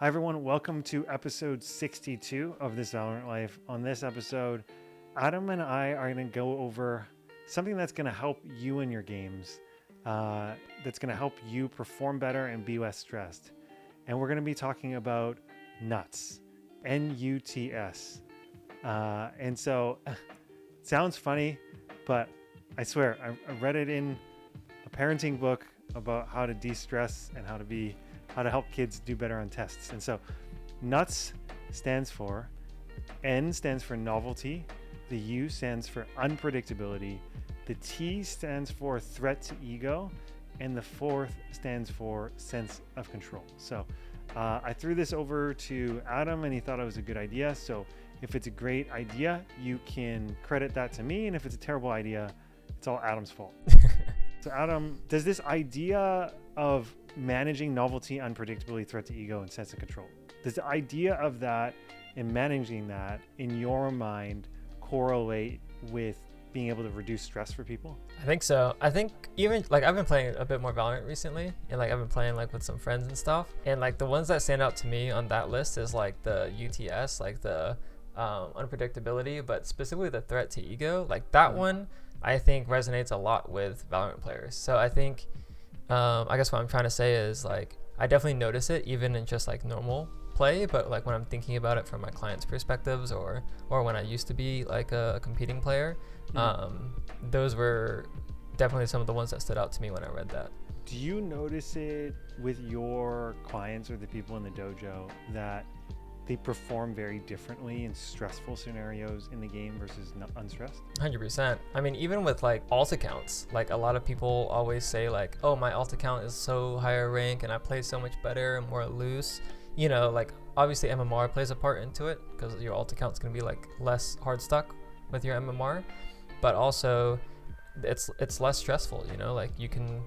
Hi everyone, welcome to episode 62 of This Valorant Life. On this episode, Adam and I are going to go over something that's going to help you in your games, that's going to help you perform better and be less stressed. And we're going to be talking about N.U.T.S, N-U-T-S. And so, it sounds funny, but I swear, I read it in a parenting book about how to de-stress and how to help kids do better on tests. And so N.U.T.S stands for, N stands for novelty, the U stands for unpredictability, the T stands for threat to ego, and the fourth stands for sense of control. So I threw this over to Adam and he thought it was a good idea. So if it's a great idea, you can credit that to me. And if it's a terrible idea, it's all Adam's fault. So Adam, does this idea of managing novelty, unpredictability, threat to ego, and sense of control, does the idea of that and managing that in your mind correlate with being able to reduce stress for people? I think so. I think even like I've been playing a bit more Valorant recently, and like I've been playing like with some friends and stuff, and like the ones that stand out to me on that list is like the N.U.T.S, like the unpredictability, but specifically the threat to ego, like that one I think resonates a lot with Valorant players. So I think I guess what I'm trying to say is like I definitely notice it even in just like normal play, but like when I'm thinking about it from my clients' perspectives or when I used to be like a competing player, those were definitely some of the ones that stood out to me when I read that. Do you notice it with your clients or the people in the dojo that they perform very differently in stressful scenarios in the game versus unstressed? 100%. I mean, even with like alt accounts, like a lot of people always say like, oh, my alt account is so higher rank and I play so much better and more loose. You know, like obviously MMR plays a part into it because your alt account's gonna be like less hard stuck with your MMR, but also it's less stressful, you know, like you can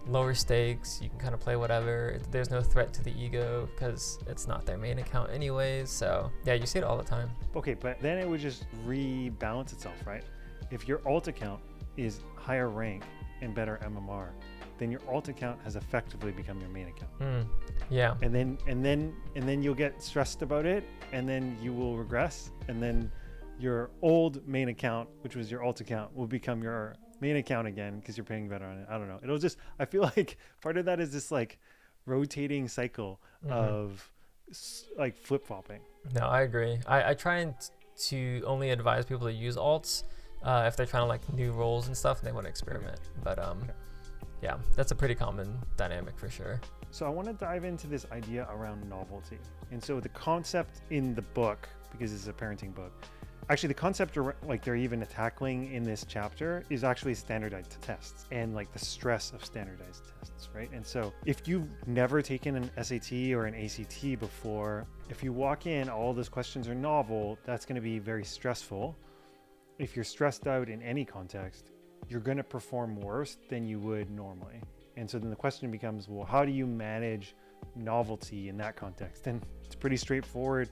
lower stakes, you can kind of play whatever, there's no threat to the ego because it's not their main account anyways. So yeah, you see it all the time. Okay, but then it would just rebalance itself, right? If your alt account is higher rank and better MMR, then your alt account has effectively become your main account. Yeah. And then you'll get stressed about it, and then you will regress, and then your old main account, which was your alt account, will become your main account again because you're paying better on it. I don't know. It'll just, I feel like part of that is this like rotating cycle of like flip-flopping. No, I agree. I try to only advise people to use alts if they're trying to like new roles and stuff and they want to experiment. But yeah, that's a pretty common dynamic for sure. So I want to dive into this idea around novelty. And so the concept in the book, because it's a parenting book, actually the concept like they're even tackling in this chapter is actually standardized tests and like the stress of standardized tests, right? And so if you've never taken an SAT or an ACT before, if you walk in, all those questions are novel, that's going to be very stressful. If you're stressed out in any context, you're going to perform worse than you would normally. And so then the question becomes, well, how do you manage novelty in that context? And it's pretty straightforward.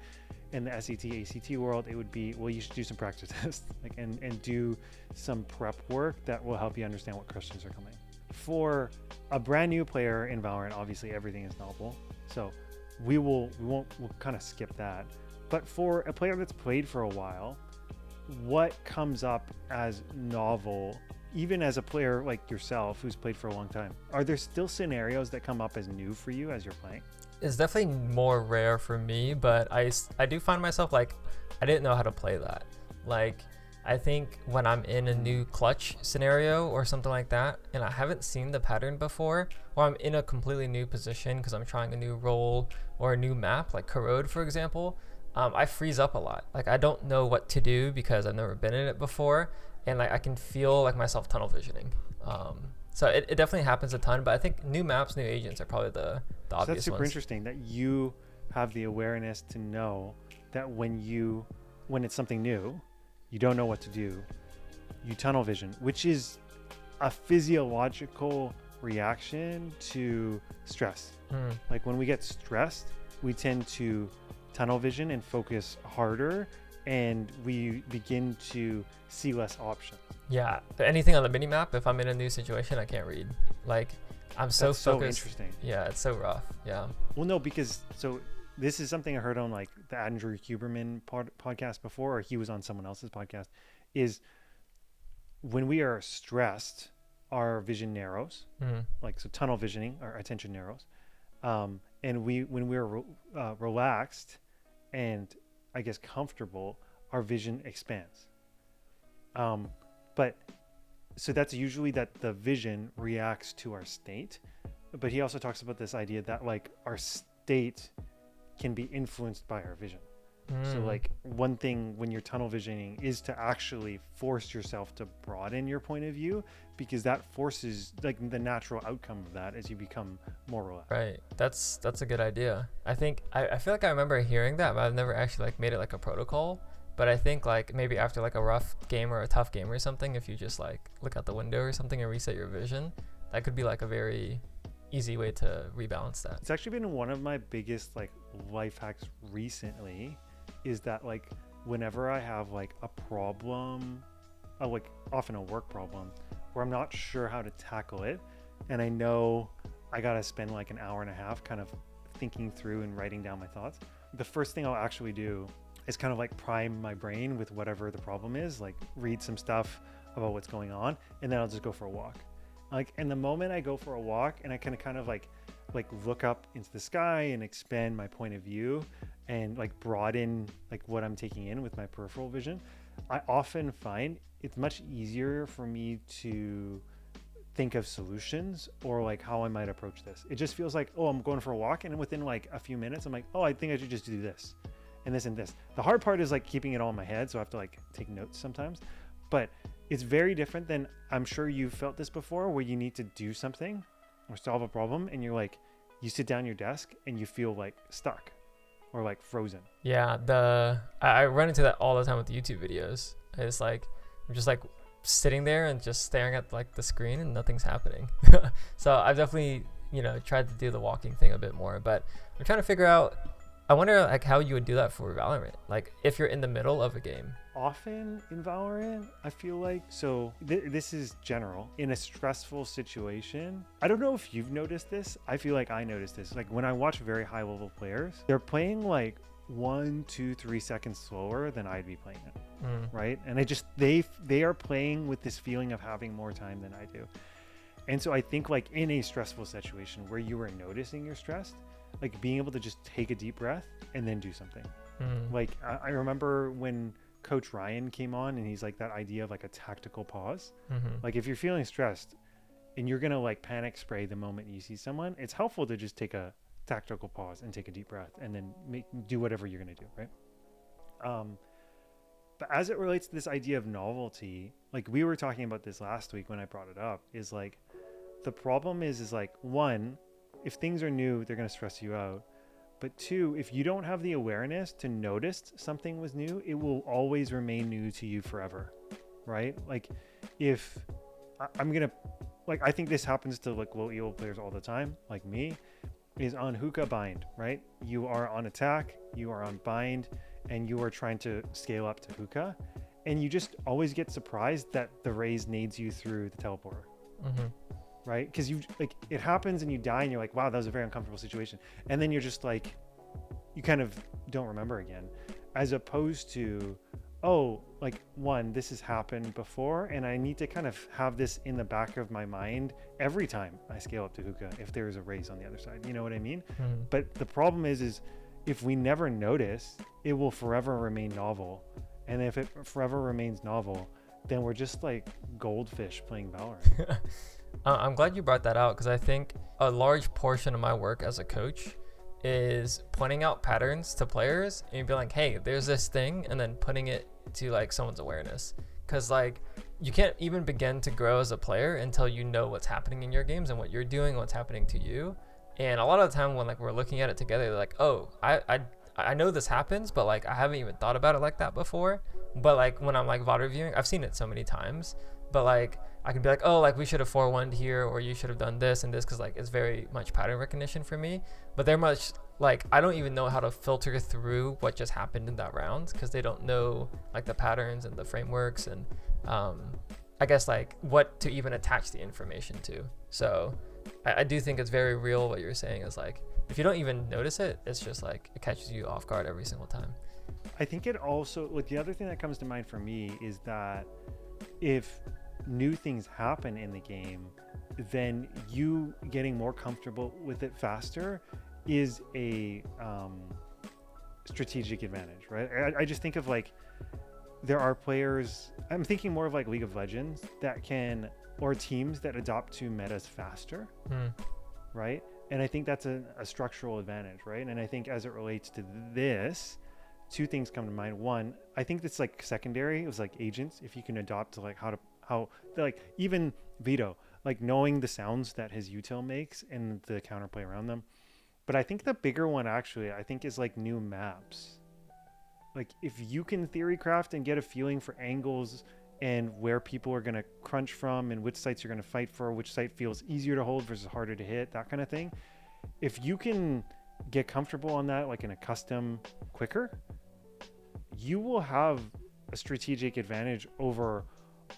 In the SAT, ACT world, it would be, well, you should do some practice tests like, and do some prep work that will help you understand what questions are coming. For a brand new player in Valorant, obviously everything is novel. So we'll kind of skip that. But for a player that's played for a while, what comes up as novel, even as a player like yourself who's played for a long time? Are there still scenarios that come up as new for you as you're playing? It's definitely more rare for me, but I do find myself like I didn't know how to play that. Like I think when I'm in a new clutch scenario or something like that and I haven't seen the pattern before, or I'm in a completely new position because I'm trying a new role or a new map like Corrode for example, I freeze up a lot. Like I don't know what to do because I've never been in it before, and like I can feel like myself tunnel visioning. So it definitely happens a ton, but I think new maps, new agents are probably the obvious ones. That's super interesting that you have the awareness to know that when it's something new, you don't know what to do, you tunnel vision, which is a physiological reaction to stress. Like when we get stressed, we tend to tunnel vision and focus harder, and we begin to see less options. Yeah, anything on the mini map, if I'm in a new situation, I can't read. Like I'm so That's focused. So interesting. Yeah, it's so rough. Yeah. Well, no, because so this is something I heard on like the Andrew Huberman podcast before, or he was on someone else's podcast, is when we are stressed, our vision narrows, like so tunnel visioning, our attention narrows. And when we're relaxed and I guess comfortable, our vision expands. But so that's usually that the vision reacts to our state. But he also talks about this idea that like our state can be influenced by our vision. So like one thing when you're tunnel visioning is to actually force yourself to broaden your point of view, because that forces like the natural outcome of that as you become more relaxed. Right. That's a good idea. I think I feel like I remember hearing that, but I've never actually like made it like a protocol. But I think like maybe after like a rough game or a tough game or something, if you just like look out the window or something and reset your vision, that could be like a very easy way to rebalance that. It's actually been one of my biggest like life hacks recently, is that like whenever I have like a problem, like often a work problem, where I'm not sure how to tackle it, and I know I gotta spend like an hour and a half kind of thinking through and writing down my thoughts, the first thing I'll actually do is kind of like prime my brain with whatever the problem is, like read some stuff about what's going on, and then I'll just go for a walk. Like, and the moment I go for a walk and I can kind of like look up into the sky and expand my point of view and like broaden like what I'm taking in with my peripheral vision, I often find it's much easier for me to think of solutions or like how I might approach this. It just feels like, oh, I'm going for a walk, and within like a few minutes I'm like, oh, I think I should just do this and this and this. The hard part is like keeping it all in my head, so I have to like take notes sometimes. But it's very different than, I'm sure you've felt this before, where you need to do something or solve a problem and you're like, you sit down your desk and you feel like stuck or like frozen. Yeah, I run into that all the time with YouTube videos. It's like I'm just like sitting there and just staring at like the screen and nothing's happening. So I've definitely, tried to do the walking thing a bit more, but I'm trying to figure out, I wonder like how you would do that for Valorant, like if you're in the middle of a game. Often in Valorant, I feel like, so this is general, in a stressful situation, I don't know if you've noticed this, I feel like I noticed this, like when I watch very high level players, they're playing like 1, 2, 3 seconds slower than I'd be playing it, right? And they are playing with this feeling of having more time than I do. And so I think like in a stressful situation where you are noticing you're stressed, like being able to just take a deep breath and then do something. Like I remember when Coach Ryan came on and he's like that idea of like a tactical pause. Like if you're feeling stressed and you're gonna like panic spray the moment you see someone, it's helpful to just take a tactical pause and take a deep breath and then do whatever you're gonna do, right? But as it relates to this idea of novelty, like we were talking about this last week when I brought it up, is like the problem is like, one, if things are new, they're gonna stress you out. But two, if you don't have the awareness to notice something was new, it will always remain new to you forever, right? Like if I think this happens to like low elo players all the time, like me, is on hookah bind, right? You are on attack, you are on bind, and you are trying to scale up to hookah. And you just always get surprised that the raise nades you through the teleporter. Right? Because you like it happens and you die and you're like, wow, that was a very uncomfortable situation. And then you're just like, you kind of don't remember again, as opposed to, oh, like one, this has happened before and I need to kind of have this in the back of my mind every time I scale up to hookah if there is a raise on the other side. You know what I mean? But the problem is if we never notice, it will forever remain novel. And if it forever remains novel, then we're just like goldfish playing Valorant. I'm glad you brought that out, because I think a large portion of my work as a coach is pointing out patterns to players and be like, hey, there's this thing, and then putting it to like someone's awareness. Because like you can't even begin to grow as a player until you know what's happening in your games and what you're doing, what's happening to you. And a lot of the time when like we're looking at it together, they're like, oh, I know this happens, but like I haven't even thought about it like that before. But like when I'm like VOD reviewing, I've seen it so many times, but like I can be like, oh, like we should have 4-1'd here, or you should have done this and this, because like it's very much pattern recognition for me. But they're much like, I don't even know how to filter through what just happened in that round, because they don't know like the patterns and the frameworks and I guess like what to even attach the information to. So I do think it's very real what you're saying, is like if you don't even notice it, it's just like it catches you off guard every single time. I think it also, like, the other thing that comes to mind for me is that if new things happen in the game, then you getting more comfortable with it faster is a strategic advantage, right? I just think of like, there are players, I'm thinking more of like League of Legends that can, or teams that adopt to metas faster, right? And I think that's a structural advantage, right? And I think as it relates to this, two things come to mind. One, I think that's like secondary. It was like agents. If you can adopt to like how like even Vito, like knowing the sounds that his util makes and the counterplay around them. But I think the bigger one actually, I think is like new maps. Like if you can theory craft and get a feeling for angles and where people are going to crunch from and which sites you're going to fight for, which site feels easier to hold versus harder to hit, that kind of thing. If you can get comfortable on that, like in a custom quicker, you will have a strategic advantage over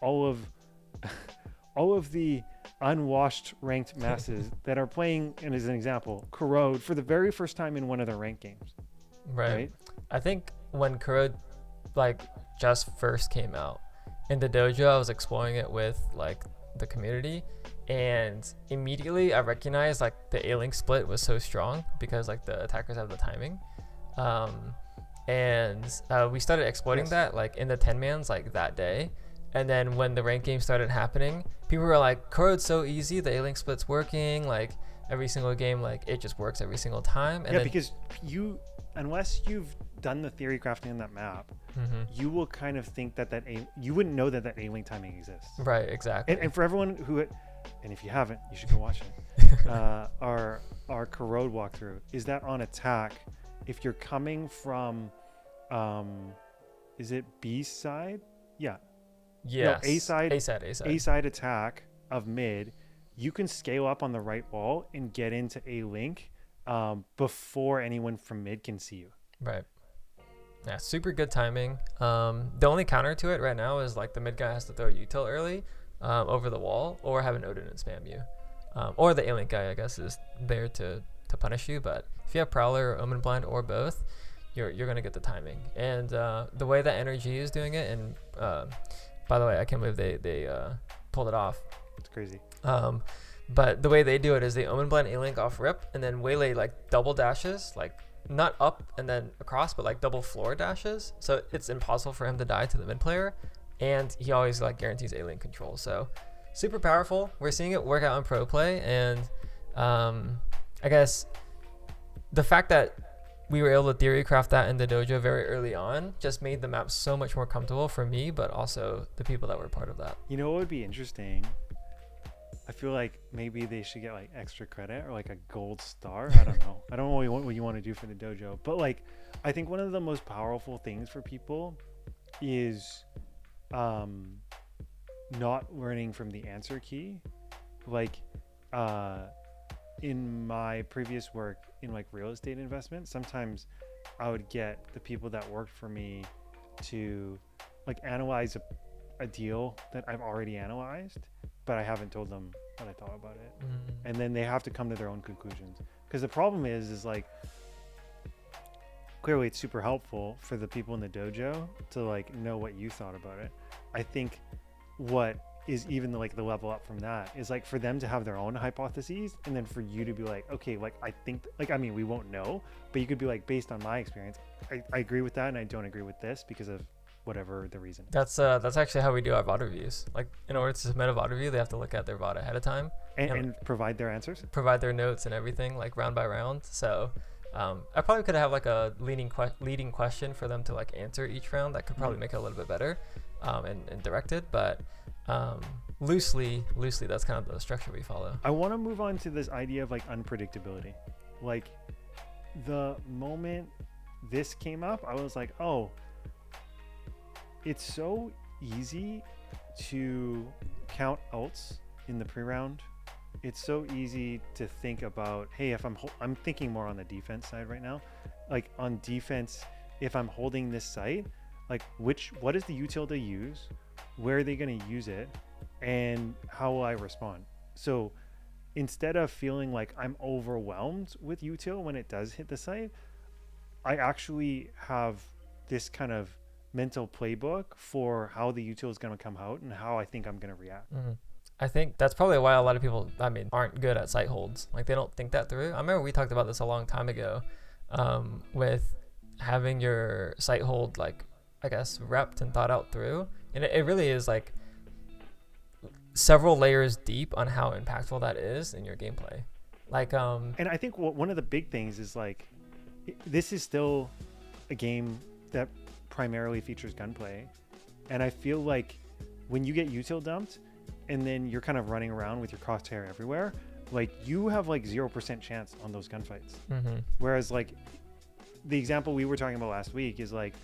all of the unwashed ranked masses that are playing, and as an example, Corrode for the very first time in one of their ranked games. Right? I think when Corrode like just first came out in the dojo, I was exploring it with like the community, and immediately I recognized like the A-Link split was so strong because like the attackers have the timing. And we started exploiting that like in the 10-mans like that day. And then when the ranked game started happening, people were like, Corrode's so easy, the A-Link split's working, like every single game, like it just works every single time. And because unless you've done the theory crafting on that map, you will kind of think that you wouldn't know that A-Link timing exists. Right, exactly. And for everyone who, and if you haven't, you should go watch it. Our Corrode walkthrough is that on attack, if you're coming from, is it B side? Yeah. Yes. No, A side attack of mid, you can scale up on the right wall and get into A-Link before anyone from mid can see you. Right. Yeah, super good timing. The only counter to it right now is like the mid guy has to throw a util early over the wall, or have an Odin and spam you. Or the A-Link guy, I guess, is there to punish you. But if you have Prowler or Omen Blind or both, you're going to get the timing. And the way that Energy is doing it, and by the way, I can't believe they pulled it off. It's crazy. But the way they do it is they Omen Blind A-Link off rip, and then Waylay like double dashes, like not up and then across, but like double floor dashes. So it's impossible for him to die to the mid player, and he always like guarantees A-Link control. So super powerful. We're seeing it work out in pro play, and I guess the fact that we were able to theory craft that in the dojo very early on just made the map so much more comfortable for me, but also the people that were part of that. You know what would be interesting? I feel like maybe they should get like extra credit or like a gold star. I don't know. I don't know what you want to do for the dojo, but like I think one of the most powerful things for people is not learning from the answer key. Like in my previous work in like real estate investment, sometimes I would get the people that worked for me to like analyze a deal that I've already analyzed, but I haven't told them what I thought about it. And then they have to come to their own conclusions. Because the problem is like, clearly it's super helpful for the people in the dojo to like know what you thought about it. I think what is even like the level up from that is like for them to have their own hypotheses, and then for you to be like, okay, like I think, like, I mean, we won't know, but you could be like, based on my experience, I agree with that and I don't agree with this because of whatever the reason. That's actually how we do our VOD reviews. Like in order to submit a VOD review, they have to look at their VOD ahead of time and provide their answers, provide their notes and everything, like round by round. So I probably could have like a leading question for them to like answer each round. That could probably make it a little bit better and directed, but loosely that's kind of the structure we follow. I want to move on to this idea of like unpredictability. Like the moment this came up, I was like, oh, it's so easy to count ults in the pre-round. It's so easy to think about, hey, if I'm thinking more on the defense side right now, like on defense, if I'm holding this site, like what is the util they use, where are they going to use it, and how will I respond? So instead of feeling like I'm overwhelmed with util when it does hit the site, I actually have this kind of mental playbook for how the util is going to come out and how I think I'm going to react. Mm-hmm. I think that's probably why a lot of people, aren't good at site holds. Like they don't think that through. I remember we talked about this a long time ago, with having your site hold, like, I guess, repped and thought out through. And it really is like several layers deep on how impactful that is in your gameplay. Like, and I think one of the big things is like, this is still a game that primarily features gunplay. And I feel like when you get util dumped, and then you're kind of running around with your crosshair everywhere, like you have like 0% chance on those gunfights. mm-hmm. Whereas like the example we were talking about last week is like,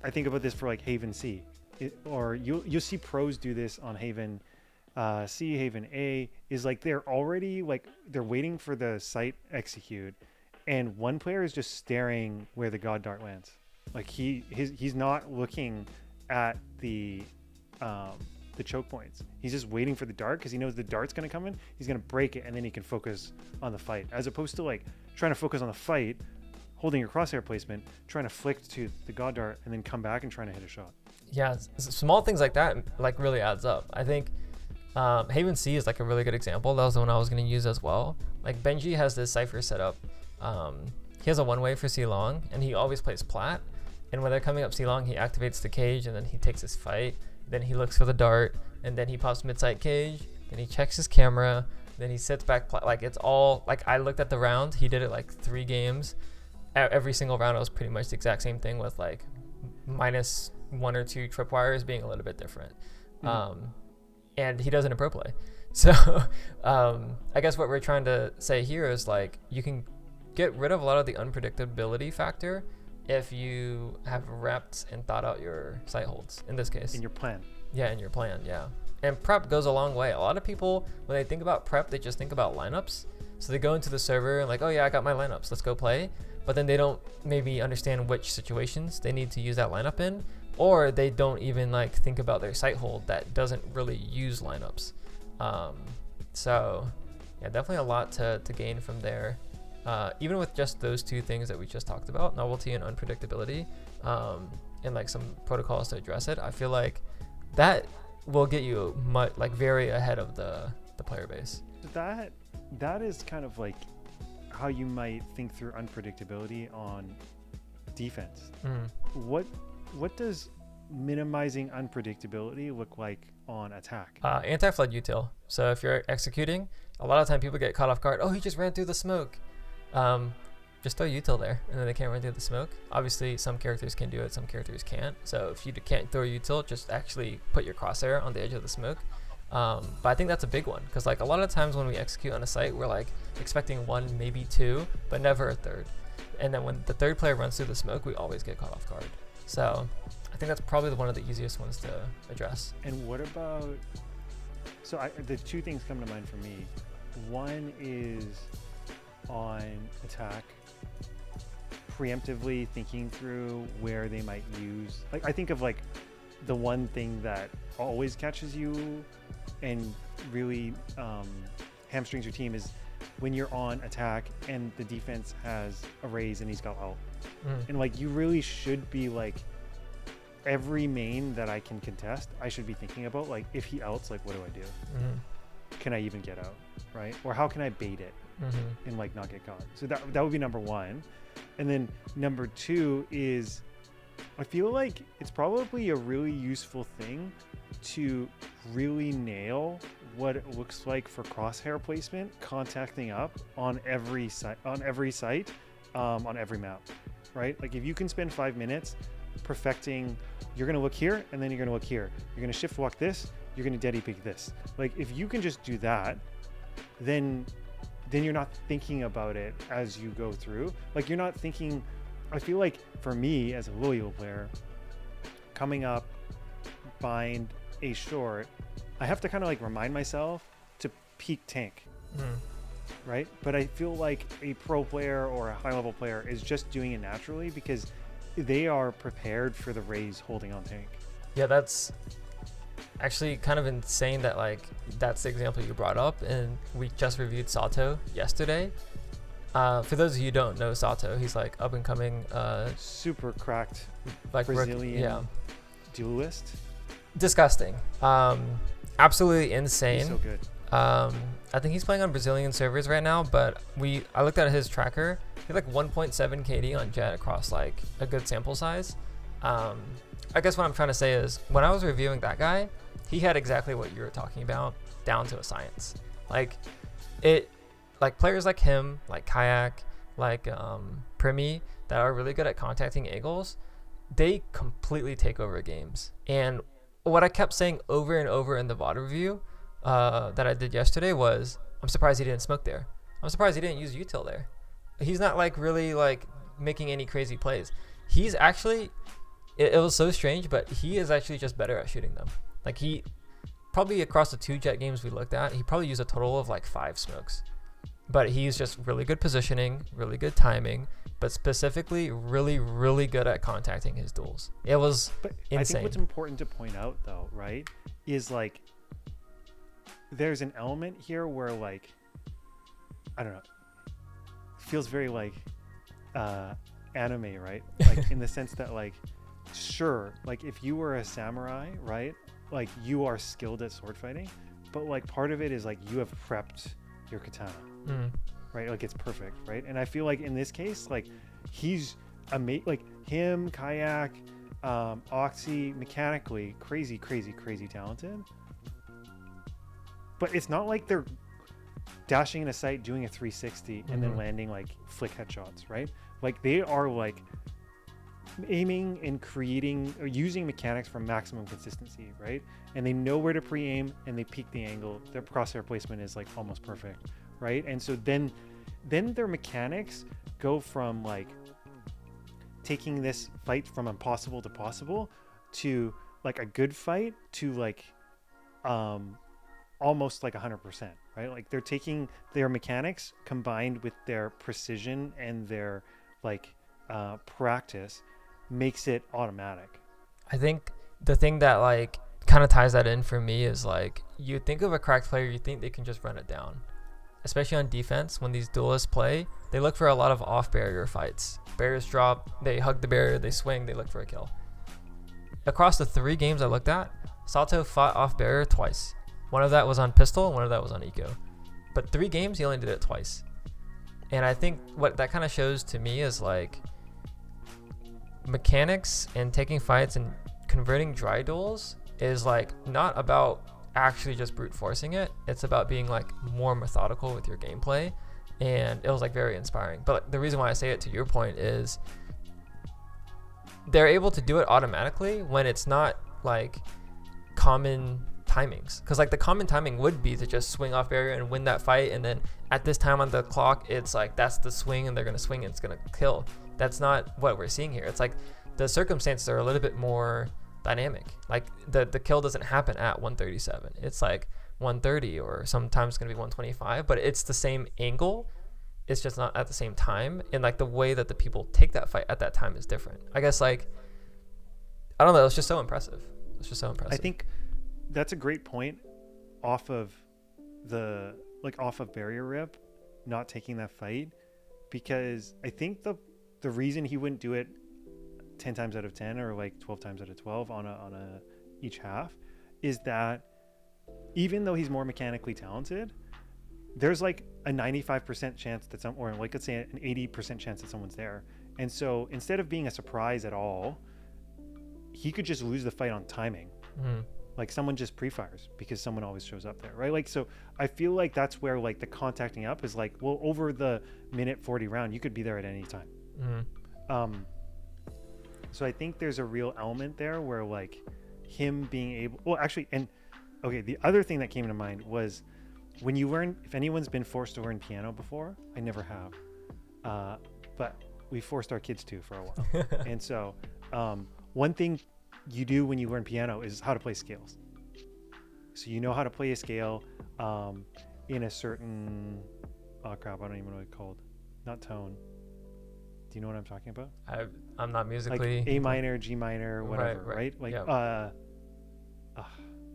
I think about this for like Haven C, or you'll see pros do this on Haven C, Haven A, is like they're already like, they're waiting for the site execute, and one player is just staring where the God Dart lands. Like he's not looking at the choke points. He's just waiting for the dart because he knows the dart's going to come in. He's going to break it, and then he can focus on the fight, as opposed to like trying to focus on the fight, holding your crosshair placement, trying to flick to the God Dart, and then come back and trying to hit a shot. Yeah, small things like that like really adds up. I think Haven C is like a really good example. That was the one I was going to use as well. Like Benji has this cipher set up. He has a one-way for C long, and he always plays plat. And when they're coming up C long, he activates the cage, and then he takes his fight. Then he looks for the dart, and then he pops mid-sight cage, then he checks his camera, then he sits back. Like it's all like, I looked at the round. He did it like 3 games. Every single round it was pretty much the exact same thing, with like minus 1 or 2 tripwires being a little bit different. And he does it in pro play. So I guess what we're trying to say here is like, you can get rid of a lot of the unpredictability factor if you have repped and thought out your site holds, in this case. In your plan. Yeah, in your plan, yeah. And prep goes a long way. A lot of people, when they think about prep, they just think about lineups. So they go into the server and like, oh yeah, I got my lineups, let's go play. But then they don't maybe understand which situations they need to use that lineup in, or they don't even like think about their site hold that doesn't really use lineups. So yeah, definitely a lot to gain from there. Even with just those 2 things that we just talked about, novelty and unpredictability, and like some protocols to address it, I feel like that will get you very ahead of the player base. That is kind of like how you might think through unpredictability on defense. What does minimizing unpredictability look like on attack? Anti-flood util. So if you're executing, a lot of time people get caught off guard. Oh, he just ran through the smoke. Just throw util there, and then they can't run through the smoke. Obviously, some characters can do it, some characters can't. So if you can't throw util, just actually put your crosshair on the edge of the smoke. But I think that's a big one, because like a lot of times when we execute on a site, we're like expecting 1, maybe 2, but never a 3rd. And then when the 3rd player runs through the smoke, we always get caught off guard. So I think that's probably one of the easiest ones to address. And what about, the 2 things come to mind for me. One is on attack, preemptively thinking through where they might use, like I think of like the one thing that always catches you and really hamstrings your team is when you're on attack and the defense has a raise and he's got ult. And like, you really should be like, every main that I can contest, I should be thinking about like, if he ults, like what do I do? Can I even get out, right? Or how can I bait it and like not get caught? So that would be number 1. And then number 2 is, I feel like it's probably a really useful thing to really nail what it looks like for crosshair placement, contacting up on every site, on every map, right? Like if you can spend 5 minutes perfecting, you're going to look here and then you're going to look here. You're going to shift walk this, you're going to deady pick this. Like if you can just do that, then you're not thinking about it as you go through. Like you're not thinking, I feel like for me as a loyal player, coming up, bind a short, I have to kind of like remind myself to peek tank, right? But I feel like a pro player or a high level player is just doing it naturally because they are prepared for the raise holding on tank. Yeah, that's actually kind of insane that like that's the example you brought up, and we just reviewed Sato yesterday. For those of you who don't know Sato, he's like up and coming, super cracked like Brazilian duelist. Disgusting. Absolutely insane. He's so good. I think he's playing on Brazilian servers right now, but I looked at his tracker. He had like 1.7 KD on Jet across like a good sample size. I guess what I'm trying to say is when I was reviewing that guy, he had exactly what you were talking about down to a science. Like players like him, like Kayak, like Primi, that are really good at contacting angles, they completely take over games. And what I kept saying over and over in the VOD review that I did yesterday was, I'm surprised he didn't smoke there. I'm surprised he didn't use util there. He's not like really like making any crazy plays. He's actually, it was so strange, but he is actually just better at shooting them. Like he probably across the 2 Jet games we looked at, he probably used a total of like 5 smokes. But he's just really good positioning, really good timing, but specifically really, really good at contacting his duels. It was insane. I think what's important to point out though, right, is like there's an element here where like, I don't know, feels very like anime, right? Like in the sense that like, sure, like if you were a samurai, right, like you are skilled at sword fighting, but like part of it is like you have prepped your katana, right? Like it's perfect, right? And I feel like in this case, like he's like him, Kayak, Oxy, mechanically crazy talented, but it's not like they're dashing in a sight, doing a 360 and then landing like flick headshots, right? Like they are like aiming and creating or using mechanics for maximum consistency, right? And they know where to pre-aim and they peak the angle. Their crosshair placement is like almost perfect, right? And so then their mechanics go from like taking this fight from impossible to possible to like a good fight to like almost like 100%, right? Like they're taking their mechanics combined with their precision and their like practice makes it automatic. I think the thing that like kind of ties that in for me is like you think of a cracked player, you think they can just run it down. Especially on defense, when these duelists play, they look for a lot of off-barrier fights. Barriers drop, they hug the barrier, they swing, they look for a kill. Across the 3 games I looked at, Sato fought off-barrier twice. One of that was on pistol, one of that was on eco. But 3 games, he only did it twice. And I think what that kind of shows to me is like mechanics and taking fights and converting dry duels is like not about actually just brute forcing it. It's about being like more methodical with your gameplay, and it was like very inspiring. But the reason why I say it to your point is they're able to do it automatically when it's not like common timings, because like the common timing would be to just swing off barrier and win that fight, and then at this time on the clock it's like that's the swing and they're gonna swing and it's gonna kill. That's not what we're seeing here. It's like the circumstances are a little bit more dynamic. Like the kill doesn't happen at 137. It's like 130 or sometimes it's gonna be 125, but it's the same angle. It's just not at the same time, and like the way that the people take that fight at that time is different. I guess like I don't know. It's just so impressive. It's just so impressive. I think that's a great point off of barrier rip, not taking that fight, because I think the reason he wouldn't do it 10 times out of 10 or like 12 times out of 12 on a each half is that even though he's more mechanically talented, there's like a 95% chance that or like let's say an 80% chance that someone's there. And so instead of being a surprise at all, he could just lose the fight on timing. Like someone just pre-fires because someone always shows up there, right? Like, so I feel like that's where like the contacting up is like, well, over the minute 40 round, you could be there at any time. So I think there's a real element there where like him being able, well, actually, and okay, the other thing that came to mind was when you learn, if anyone's been forced to learn piano before, I never have, but we forced our kids to for a while. And so one thing you do when you learn piano is how to play scales. So you know how to play a scale in a certain, oh crap, I don't even know what it's called. Not tone. Do you know what I'm talking about? I'm not musically. Like A minor, G minor, whatever, right? Like, yep. I don't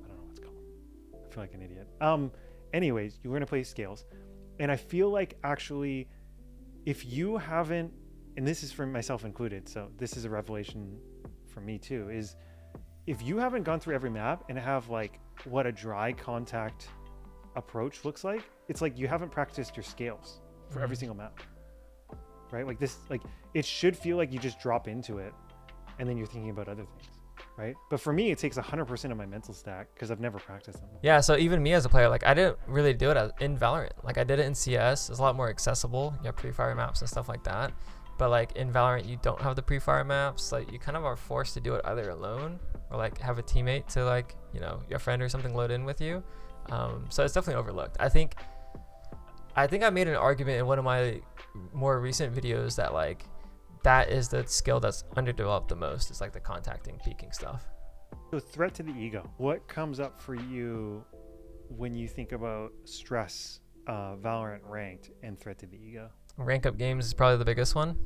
know feel like an idiot. Anyways, you learn to play scales. And I feel like actually, if you haven't, and this is for myself included, so this is a revelation for me too, is if you haven't gone through every map and have like what a dry contact approach looks like, it's like you haven't practiced your scales for every single map, right? Like this, like it should feel like you just drop into it and then you're thinking about other things, right? But for me, it takes 100% of my mental stack because I've never practiced them. Yeah, so even me as a player, like I didn't really do it in Valorant. Like I did it in CS. It's a lot more accessible. You have pre-fire maps and stuff like that. But like in Valorant, you don't have the pre-fire maps. Like you kind of are forced to do it either alone or like have a teammate to like, you know, your friend or something load in with you. So it's definitely overlooked. I think I made an argument in one of my more recent videos that like that is the skill that's underdeveloped the most. It's like the contacting, peeking stuff. So threat to the ego. What comes up for you when you think about stress, Valorant ranked, and threat to the ego? Rank up games is probably the biggest one.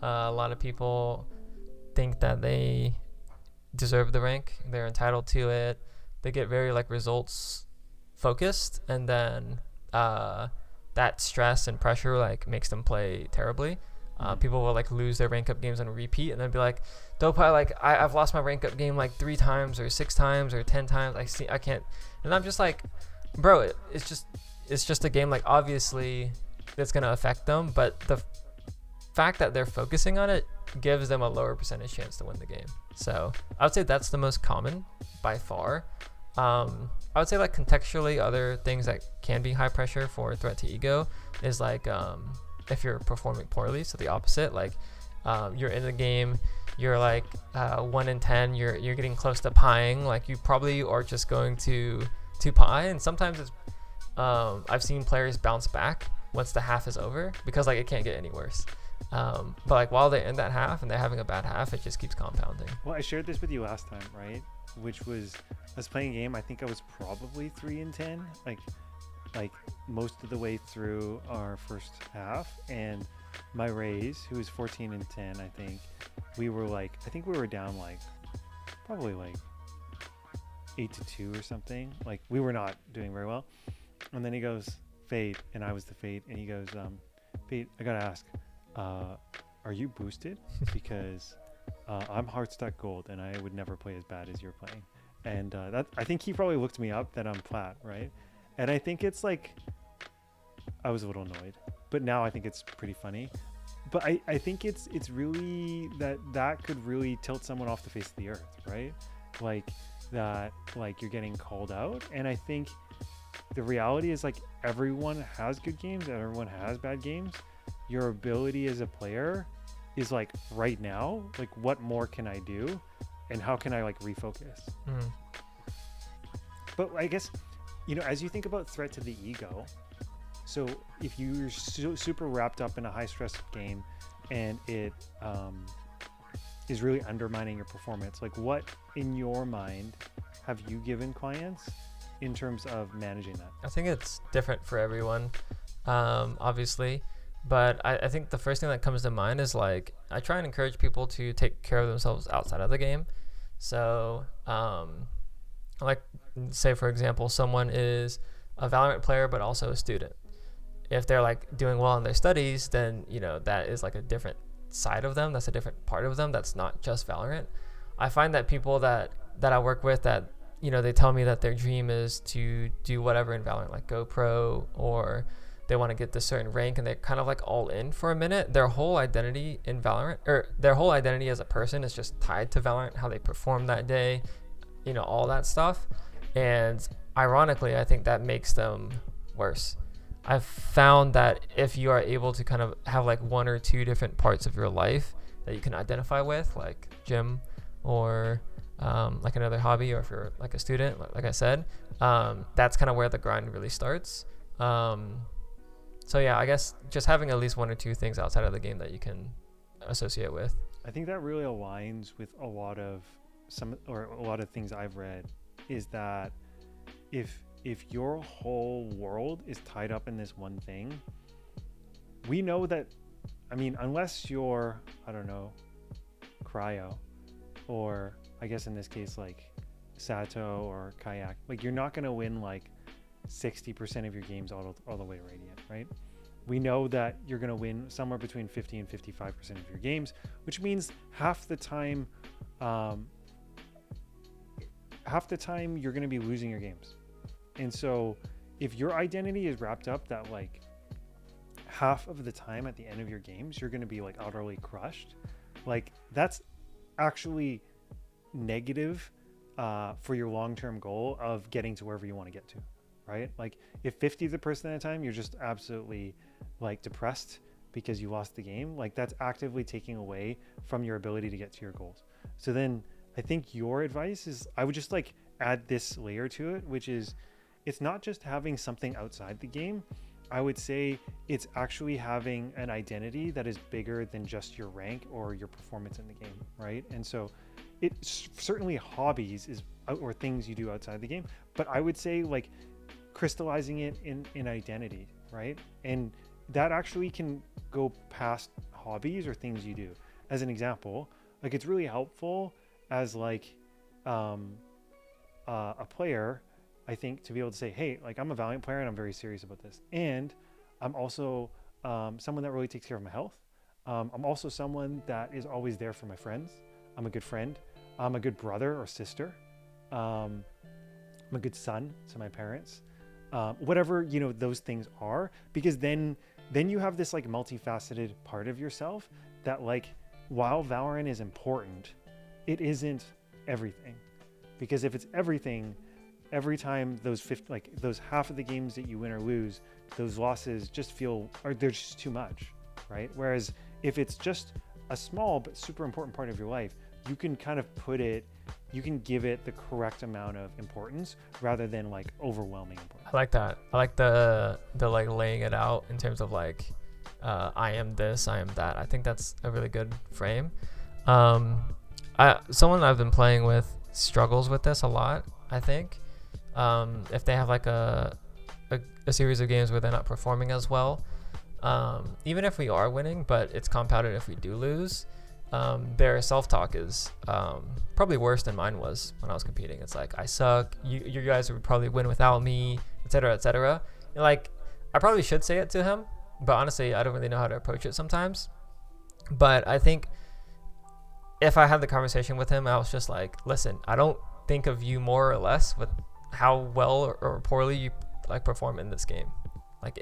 A lot of people think that they deserve the rank. They're entitled to it. They get very like results focused, and then that stress and pressure like makes them play terribly. People will like lose their rank up games on repeat and then be like, dope, I've lost my rank up game like 3 times or 6 times or 10 times. I can't. And I'm just like, bro, it's just a game. Like obviously it's going to affect them, but the fact that they're focusing on it gives them a lower percentage chance to win the game. So I would say that's the most common by far. I would say like contextually other things that can be high pressure for threat to ego is like, if you're performing poorly, so the opposite, like you're in the game, you're like 1 in 10, you're getting close to pieing, like you probably are just going to pie, and sometimes it's I've seen players bounce back once the half is over because like it can't get any worse. But like while they're in that half and they're having a bad half, it just keeps compounding. Well, I shared this with you last time, right? Which was I was playing a game. I think I was probably 3 in 10, like most of the way through our first half, and my Rays, who was 14 and 10, I think we were down like probably like 8-2 or something. Like we were not doing very well. And then he goes, Fade, and I was the Fade, and he goes, Fade, I gotta ask, are you boosted? Because I'm hard stuck gold and I would never play as bad as you're playing. And that I think he probably looked me up that I'm plat, right? And I think it's like, I was a little annoyed, but now I think it's pretty funny. But I think it's really that could really tilt someone off the face of the earth, right? Like that, like you're getting called out. And I think the reality is like everyone has good games and everyone has bad games. Your ability as a player is like right now, like what more can I do? And how can I like refocus? But I guess, you know, as you think about threat to the ego, so if you're super wrapped up in a high stress game and it is really undermining your performance, like what in your mind have you given clients in terms of managing that? I think it's different for everyone, obviously. But I think the first thing that comes to mind is like, I try and encourage people to take care of themselves outside of the game. So, like say for example, someone is a Valorant player, but also a student. If they're like doing well in their studies, then, you know, that is like a different side of them. That's a different part of them. That's not just Valorant. I find that people that I work with that, you know, they tell me that their dream is to do whatever in Valorant, like go pro, or they want to get this certain rank, and they're kind of like all in for a minute. Their whole identity in Valorant, or their whole identity as a person, is just tied to Valorant, how they perform that day, you know, all that stuff. And ironically, I think that makes them worse. I've found that if you are able to kind of have like 1 or 2 different parts of your life that you can identify with, like gym or like another hobby, or if you're like a student, like I said, that's kind of where the grind really starts. So yeah, I guess just having at least 1 or 2 things outside of the game that you can associate with. I think that really aligns with a lot of things I've read, is that if your whole world is tied up in this one thing, we know that, I mean, unless you're, I don't know, cryo, or I guess in this case, like Sato or Kayak, like you're not going to win like 60% of your games all the way Radiant, right? We know that you're going to win somewhere between 50 and 55% of your games, which means half the time you're going to be losing your games. And so if your identity is wrapped up that like half of the time at the end of your games, you're going to be like utterly crushed, like that's actually negative for your long-term goal of getting to wherever you want to get to, right? Like if 50% of the time you're just absolutely like depressed because you lost the game, like that's actively taking away from your ability to get to your goals. So then I think your advice is I would just like add this layer to it, which is it's not just having something outside the game. I would say it's actually having an identity that is bigger than just your rank or your performance in the game, right? And so it's certainly hobbies is or things you do outside the game, but I would say like crystallizing it in identity, right? And that actually can go past hobbies or things you do. As an example, like it's really helpful as like a player, I think, to be able to say, hey, like I'm a Valorant player and I'm very serious about this. And I'm also someone that really takes care of my health. I'm also someone that is always there for my friends. I'm a good friend. I'm a good brother or sister. I'm a good son to my parents. Whatever, you know, those things are, because then you have this like multifaceted part of yourself that like, while Valorant is important, it isn't everything. Because if it's everything, every time those those half of the games that you win or lose, those losses just they're just too much, right? Whereas if it's just a small but super important part of your life, you can kind of you can give it the correct amount of importance rather than like overwhelming importance. I like that. I like the like laying it out in terms of like, I am this, I am that. I think that's a really good frame. Someone I've been playing with struggles with this a lot, I think. If they have like a series of games where they're not performing as well, even if we are winning, but it's compounded if we do lose, their self-talk is probably worse than mine was when I was competing. It's like, I suck, you guys would probably win without me, etc., etc. And like, I probably should say it to him, but honestly, I don't really know how to approach it sometimes. But I think if I had the conversation with him, I was just like, listen, I don't think of you more or less with how well or poorly you like perform in this game. Like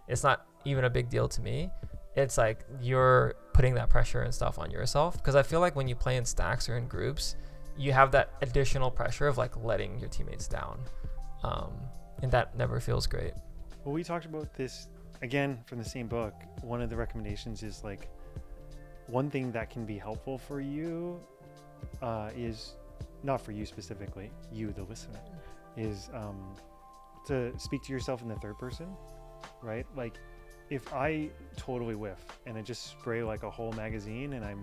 it's not even a big deal to me. It's like you're putting that pressure and stuff on yourself, because I feel like when you play in stacks or in groups, you have that additional pressure of like letting your teammates down, and that never feels great. Well, we talked about this again from the same book. One of the recommendations is like, one thing that can be helpful for you is not for you specifically, you the listener, is to speak to yourself in the third person, right? Like if I totally whiff and I just spray like a whole magazine and I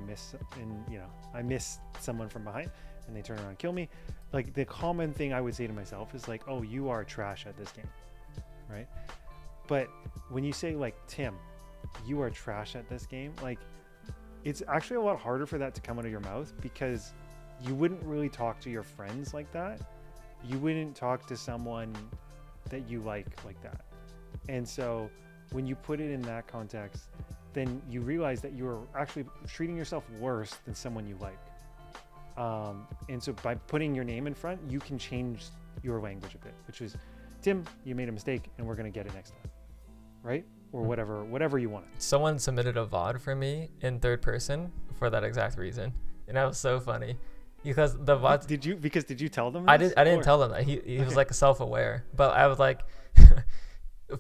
miss someone from behind and they turn around and kill me, like the common thing I would say to myself is like, oh, you are trash at this game, right? But when you say like, Tim, you are trash at this game, like it's actually a lot harder for that to come out of your mouth, because you wouldn't really talk to your friends like that. You wouldn't talk to someone that you like that. And so when you put it in that context, then you realize that you're actually treating yourself worse than someone you like. And so by putting your name in front, you can change your language a bit, which is, Tim, you made a mistake and we're going to get it next time, right? Or whatever you want. Someone submitted a VOD for me in third person for that exact reason, and that was so funny. Because the VOD, did you tell them this? I didn't tell them that. He was like self-aware, but I was like,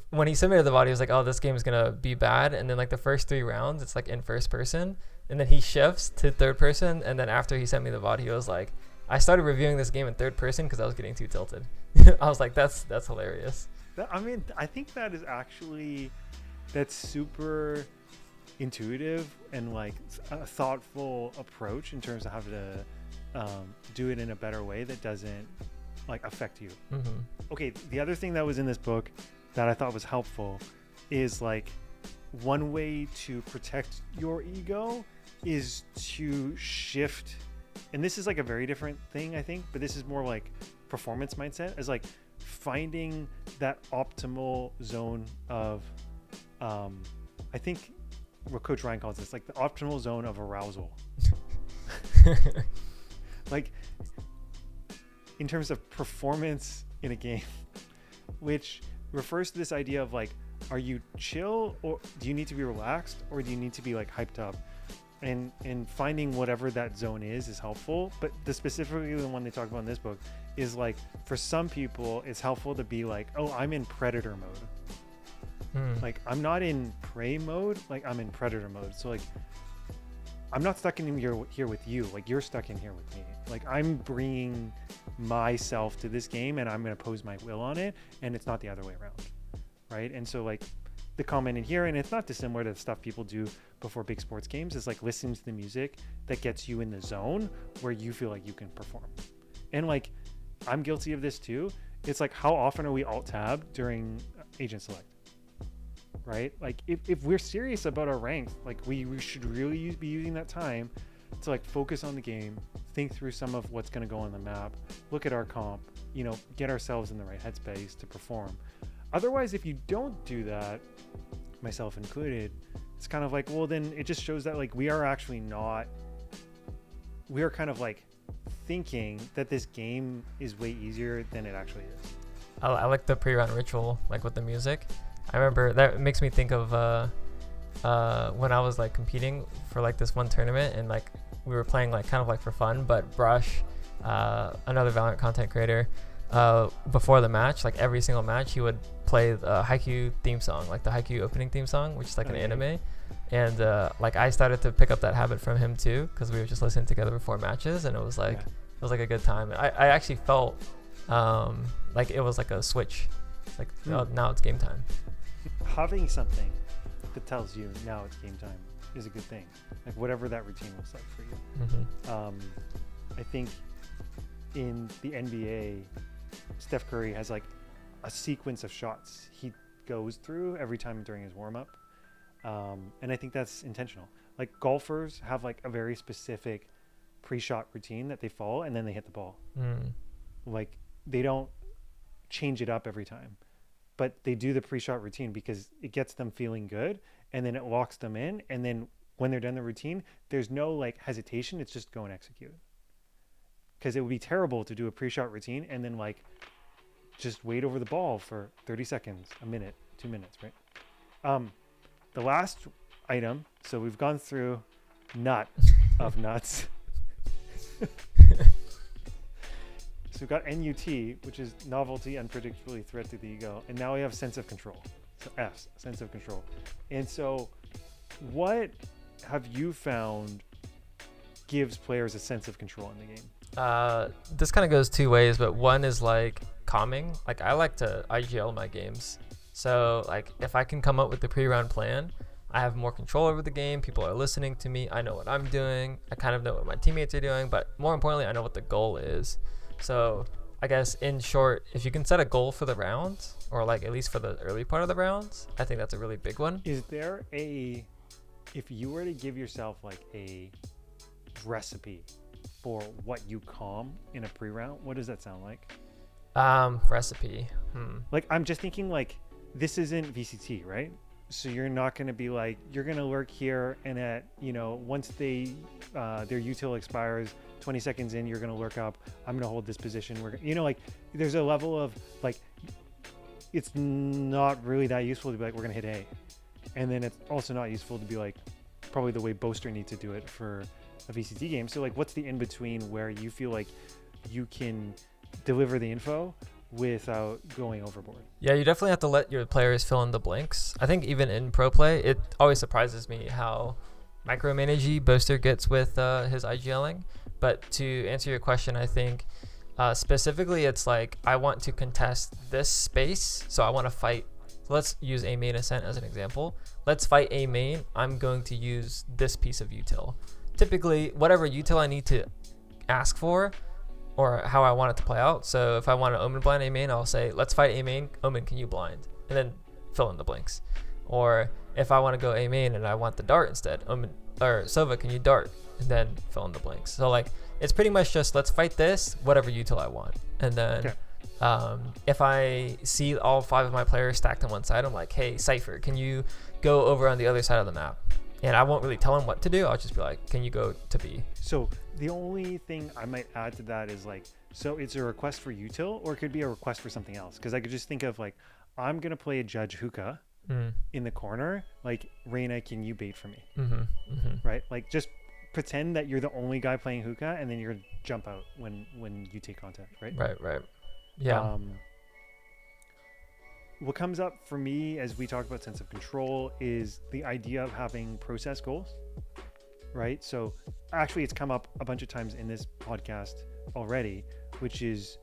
when he submitted the VOD, he was like, oh, this game is gonna be bad, and then like the first 3 rounds it's like in first person, and then he shifts to third person, and then after he sent me the VOD, he was like, I started reviewing this game in third person because I was getting too tilted. I was like, that's hilarious. I mean, I think that is actually, that's super intuitive and like a thoughtful approach in terms of how to do it in a better way that doesn't like affect you. Mm-hmm. Okay, the other thing that was in this book that I thought was helpful is like, one way to protect your ego is to shift and this is like a very different thing, I think, but this is more like performance mindset, is like finding that optimal zone of, I think what Coach Ryan calls this, like the optimal zone of arousal. Like in terms of performance in a game, which refers to this idea of like, are you chill, or do you need to be relaxed, or do you need to be like hyped up? And finding whatever that zone is helpful. But specifically the one they talk about in this book is like, for some people it's helpful to be like, oh, I'm in predator mode. Like I'm not in prey mode, like I'm in predator mode. So like I'm not stuck in here with you, like you're stuck in here with me. Like I'm bringing myself to this game and I'm going to pose my will on it, and it's not the other way around, right? And so like the comment in here, and it's not dissimilar to the stuff people do before big sports games, is like listening to the music that gets you in the zone where you feel like you can perform. And like I'm guilty of this too. It's like, how often are we alt tab during agent select, right? Like if we're serious about our ranks, like we should really be using that time to like focus on the game, think through some of what's going to go on the map, look at our comp, you know, get ourselves in the right headspace to perform. Otherwise, if you don't do that, myself included, it's kind of like, well, then it just shows that like we are kind of like thinking that this game is way easier than it actually is. I like the pre-round ritual, like with the music. I remember that makes me think of when I was like competing for like this one tournament, and like we were playing like kind of like for fun, but Brush, another Valorant content creator, before the match, like every single match, he would play the Haikyuu theme song, like the Haikyuu opening theme song, which is like an anime. And like I started to pick up that habit from him too, because we were just listening together before matches, and it was like a good time. I actually felt like it was like a switch, like now it's game time. Having something that tells you now it's game time is a good thing, like whatever that routine looks like for you. I think in the NBA, Steph Curry has like a sequence of shots he goes through every time during his warm-up, and I think that's intentional. Like golfers have like a very specific pre-shot routine that they follow, and then they hit the ball. Like they don't change it up every time, but they do the pre-shot routine because it gets them feeling good, and then it locks them in, and then when they're done the routine, there's no like hesitation, it's just go and execute. Because it would be terrible to do a pre-shot routine and then like just wait over the ball for 30 seconds, a minute, 2 minutes, right? The last item, so we've gone through nut of nuts. So we've got N.U.T, which is novelty, unpredictability, threat to the ego, and now we have sense of control. So S, sense of control. And so what have you found gives players a sense of control in the game? This kind of goes two ways, but one is like calming. Like I like to IGL my games, so like if I can come up with the pre-round plan, I have more control over the game. People are listening to me. I know what I'm doing. I kind of know what my teammates are doing, but more importantly, I know what the goal is. So I guess in short, if you can set a goal for the rounds, or like at least for the early part of the rounds, I think that's a really big one. Is there if you were to give yourself like a recipe for what you calm in a pre-round, what does that sound like? Recipe. Like I'm just thinking like this isn't VCT, right? So you're not going to be like, you're going to lurk here, and at, you know, once their util expires 20 seconds in, you're going to lurk up. I'm going to hold this position. You know, like there's a level of like, it's not really that useful to be like, we're going to hit A. And then it's also not useful to be like, probably the way Boaster needs to do it for a VCT game. So like, what's the in between where you feel like you can deliver the info without going overboard? Yeah, you definitely have to let your players fill in the blanks. I think even in pro play, it always surprises me how micromanagey Boaster gets with his IGLing. But to answer your question, I think specifically it's like, I want to contest this space, so I want to fight. Let's use A main ascent as an example. Let's fight A main. I'm going to use this piece of util. Typically, whatever util I need to ask for, or how I want it to play out. So if I want to Omen blind A main, I'll say, let's fight A main. Omen, can you blind? And then fill in the blanks. Or if I want to go A main and I want the dart instead, Omen or Sova, can you dart? and then fill in the blanks. So like it's pretty much just let's fight this, whatever util I want. And then if I see all 5 of my players stacked on one side, I'm like, hey, Cypher, can you go over on the other side of the map? And I won't really tell him what to do. I'll just be like, can you go to B? So the only thing I might add to that is like, so it's a request for util, or it could be a request for something else. Because I could just think of like, I'm going to play a judge hookah in the corner. Like, Reyna, can you bait for me? Right? Like, just pretend that you're the only guy playing hookah, and then you're going to jump out when you take contact, right? Right. Yeah. What comes up for me as we talk about sense of control is the idea of having process goals, right? So actually it's come up a bunch of times in this podcast already, which is,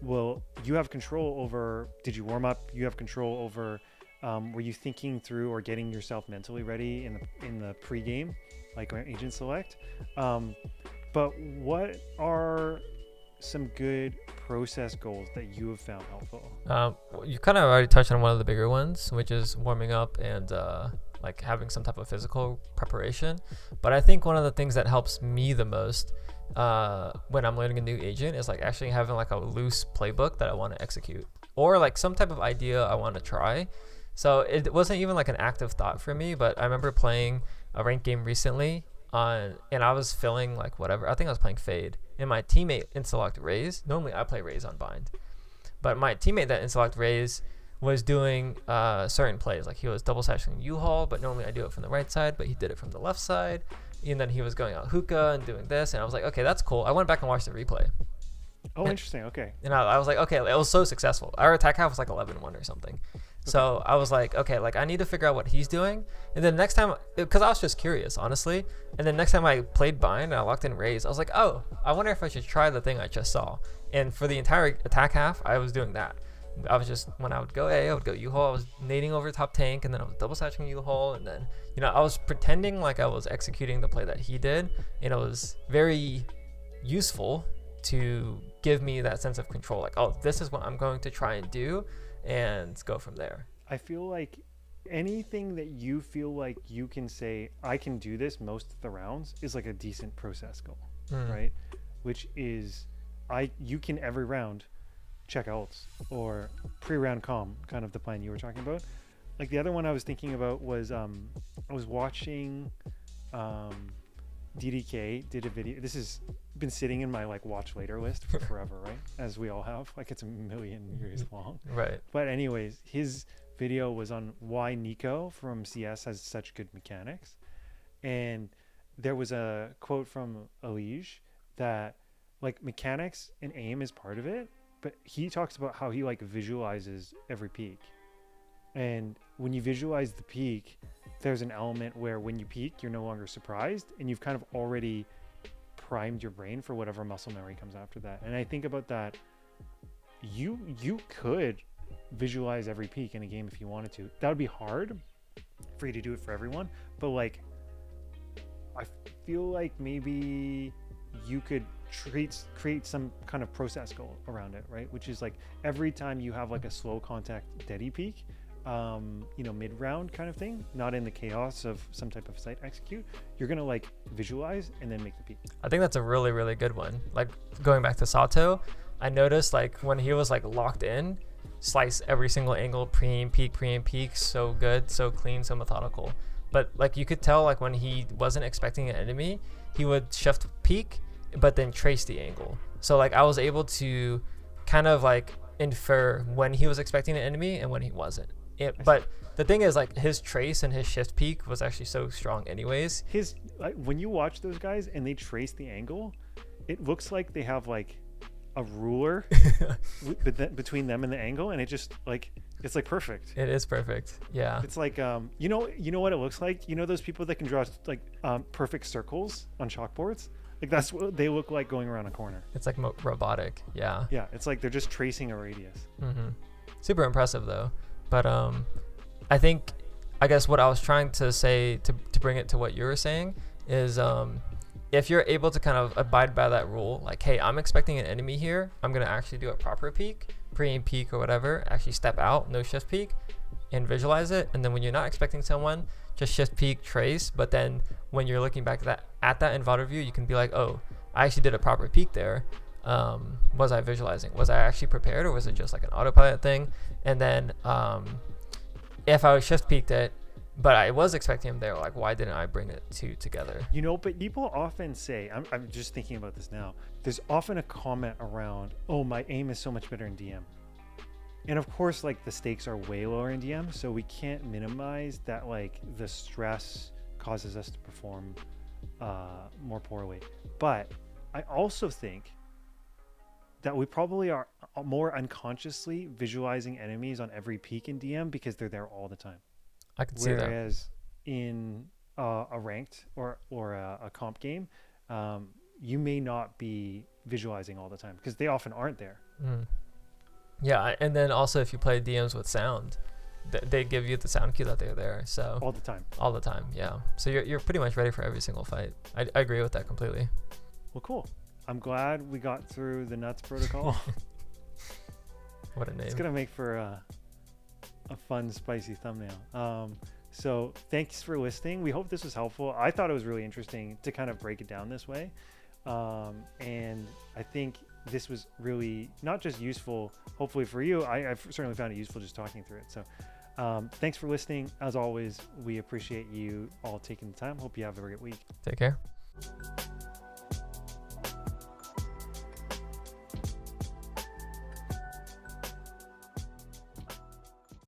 well, you have control over, did you warm up? You have control over, were you thinking through or getting yourself mentally ready in the pregame, like agent select? But what are some good process goals that you have found helpful? You kind of already touched on one of the bigger ones, which is warming up and like having some type of physical preparation. But I think one of the things that helps me the most when I'm learning a new agent is like actually having like a loose playbook that I want to execute, or like some type of idea I want to try. So it wasn't even like an active thought for me, but I remember playing a ranked game recently and I was feeling like whatever. I think I was playing Fade, and my teammate in-select Raze. Normally I play Raze on Bind, but my teammate that in-select Raze was doing certain plays. Like he was double sashing U-Haul, but normally I do it from the right side, but he did it from the left side. And then he was going out hookah and doing this, and I was like, okay, that's cool. I went back and watched the replay. Oh, interesting. Okay. And I was like, okay, it was so successful. Our attack half was like 11-1 or something. Okay. So I was like, okay, like I need to figure out what he's doing. And then next time, because I was just curious, honestly. And then next time I played Bind and I locked in Raze, I was like, oh, I wonder if I should try the thing I just saw. And for the entire attack half, I was doing that. I was just, when I would go A, I would go U-Haul, I was nading over top tank, and then I was double satching U-Haul, and then, you know, I was pretending like I was executing the play that he did, and it was very useful to give me that sense of control, like, oh, this is what I'm going to try and do, and go from there. I feel like anything that you feel like you can say, I can do this most of the rounds, is like a decent process goal, right? Which is, you can every round check ults or pre-round comm, kind of the plan you were talking about. Like the other one I was thinking about was I was watching DDK did a video. This has been sitting in my like watch later list for forever, right? As we all have, like it's a million years long. Right. But anyways, his video was on why Nico from CS has such good mechanics. And there was a quote from Elige that like mechanics and aim is part of it, but he talks about how he like visualizes every peak. And when you visualize the peak, there's an element where when you peak, you're no longer surprised, and you've kind of already primed your brain for whatever muscle memory comes after that. And I think about that, you could visualize every peak in a game if you wanted to. That would be hard for you to do it for everyone, but like I feel like maybe you could create some kind of process goal around it, right? Which is like every time you have like a slow contact deady peak, you know, mid-round kind of thing, not in the chaos of some type of site execute, you're gonna like visualize and then make the peak. I think that's a really, really good one. Like going back to Sato, I noticed like when he was like locked in, slice every single angle, pre and peak, so good, so clean, so methodical. But like you could tell like when he wasn't expecting an enemy, he would shift peak but then trace the angle. So like I was able to kind of like infer when he was expecting an enemy and when he wasn't. But the thing is like his trace and his shift peak was actually so strong anyways. His like, when you watch those guys and they trace the angle, it looks like they have like a ruler between them and the angle, and it just like it's like perfect. It is perfect. Yeah. It's like you know what it looks like? You know those people that can draw like perfect circles on chalkboards? Like that's what they look like going around a corner. It's like robotic. Yeah. Yeah, it's like they're just tracing a radius. Super impressive though. But I guess what I was trying to say to bring it to what you were saying is if you're able to kind of abide by that rule, like, hey, I'm expecting an enemy here, I'm gonna actually do a proper peak, pre and peak or whatever, actually step out, no shift peak, and visualize it. And then when you're not expecting someone, just shift peek trace. But then when you're looking back at that in VOD review, you can be like, oh, I actually did a proper peek there. Was I visualizing? Was I actually prepared, or was it just like an autopilot thing? And then if I shift peeked it, but I was expecting him there, like, why didn't I bring it together? You know, but people often say, I'm just thinking about this now, there's often a comment around, oh, my aim is so much better in DM. And of course, like, the stakes are way lower in DM, so we can't minimize that, like, the stress causes us to perform more poorly. But I also think that we probably are more unconsciously visualizing enemies on every peak in DM because they're there all the time. I can see that. Whereas in a ranked or a comp game, you may not be visualizing all the time because they often aren't there. Yeah, and then also if you play DMs with sound, they give you the sound cue that they're there. So All the time. Yeah. So you're pretty much ready for every single fight. I agree with that completely. Well, cool. I'm glad we got through the N.U.T.S protocol. What a name. It's gonna make for a fun, spicy thumbnail. So thanks for listening. We hope this was helpful. I thought it was really interesting to kind of break it down this way. And I think this was really not just useful, hopefully for you. I've certainly found it useful just talking through it. So thanks for listening. As always, we appreciate you all taking the time. Hope you have a great week. Take care.